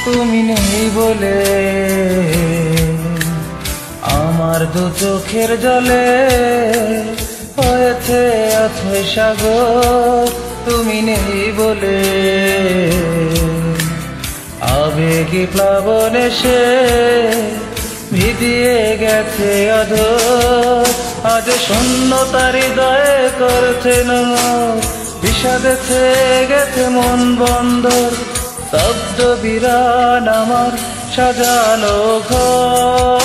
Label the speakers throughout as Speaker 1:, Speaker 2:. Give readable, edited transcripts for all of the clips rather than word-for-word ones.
Speaker 1: তুমি নেই বলে আমার দু চোখের জলে হয়েছে অথই সাগর। তুমি নেই বলে আবেগী প্লাবন এসে ভিজিয়ে গেছে অধর। আজ শূন্যতার হৃদয়ে করছে নমর, বিষাদে ছেয়ে গেছে মন বন্দর। স্তব্ধ বিরান আমার সাজানো ঘর।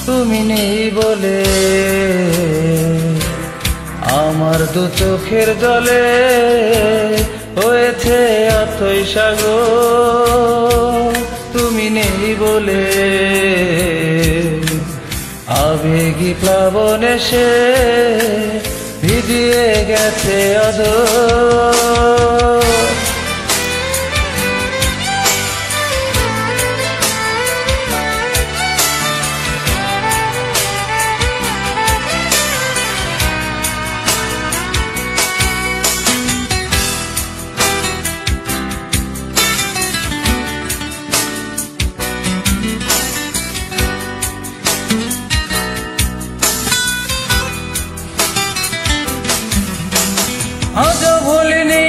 Speaker 1: তুমি নেই বলে আমার দু চোখের জলে হয়েছে অথই সাগর। তুমি নেই বলে আবেগী প্লাবন এসে ভিজিয়ে গেছে অধর। আজও ভুলিনি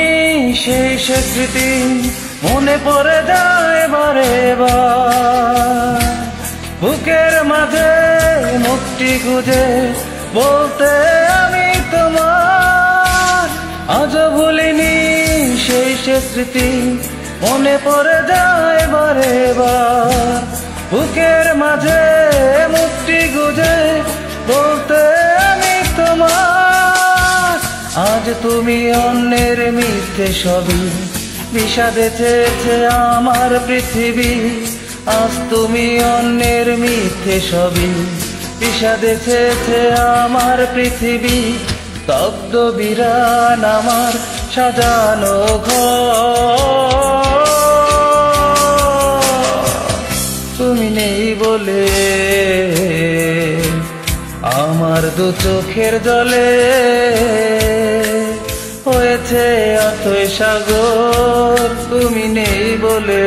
Speaker 1: সেই স্মৃতি, মনে পড়ে যায় বারে বার। বুকের মাঝে মুক্তি খুঁজে বলতে আমি তোমার। আজও ভুলিনি সেই স্মৃতি, মনে পড়ে যায় বারে বার। বুকের মাঝে মুক্তি খুঁজে বলতে আমি তোমার। আজ তুমি অন্যের মিথ্যে ছবি, বিষাদে চেয়েছে আমার পৃথিবী। আজ তুমি অন্যের মিথ্যে ছবি, বিষাদে চেয়েছে আমার পৃথিবী। স্তব্ধ বিরান আমার সাজানো ঘর। তুমি নেই বলে আমার দু চোখের জলে হয়েছে অথই সাগর। তুমি নেই বলে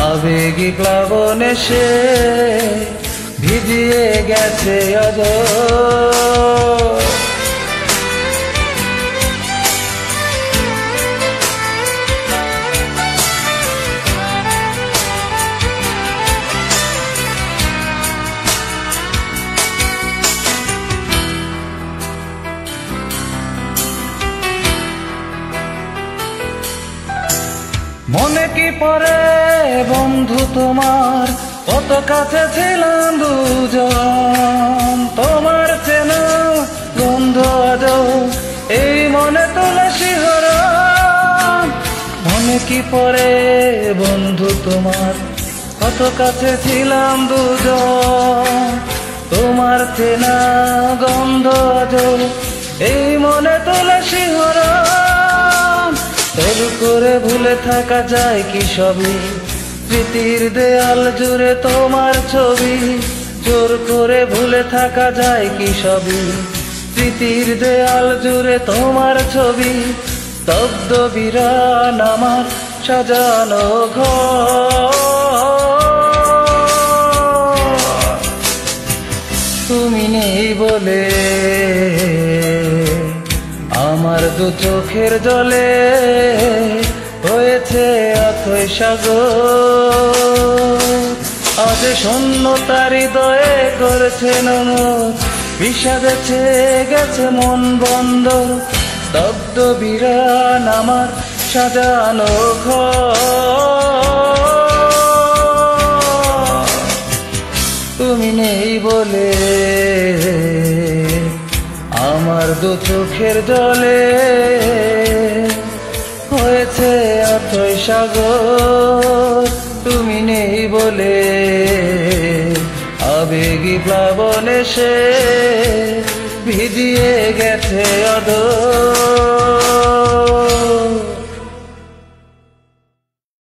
Speaker 1: আবেগী প্লাবন এসে ভিজিয়ে গেছে অধর। মনে কি পড়ে বন্ধু তোমার, কত কাছে ছিলাম দুজন। তোমার চেনা গন্ধ আজও এই মনে তোলে শিহরণ। মনে কি পড়ে বন্ধু তোমার, কত কাছে ছিলাম দুজন। তোমার চেনা গন্ধ আজও এই মনে তোলে শিহরণ। তোর করে ভুলে থাকা যায় কি সবই, স্মৃতির দেয়াল জুড়ে তোমার ছবি। জোর করে ভুলে থাকা যায় কি সবই, স্মৃতির দেয়াল জুড়ে তোমার ছবি। স্তব্ধ বিরান আমার সাজানো ঘর। তুমি নেই বলে আমার দু চোখের জলে হয়েছে অথই সাগর। আজ শূন্যতার হৃদয়ে করছে নমর, বিষাদে ছেয়ে গেছে মন বন্দর। স্তব্ধ বিরান আমার সাজানো ঘর। তুমি নেই বলে আমার দু চোখের জলে হয়েছে অথই সাগর। তুমি নেই বলে আবেগী প্লাবন এসে ভিজিয়ে গেছে অধর।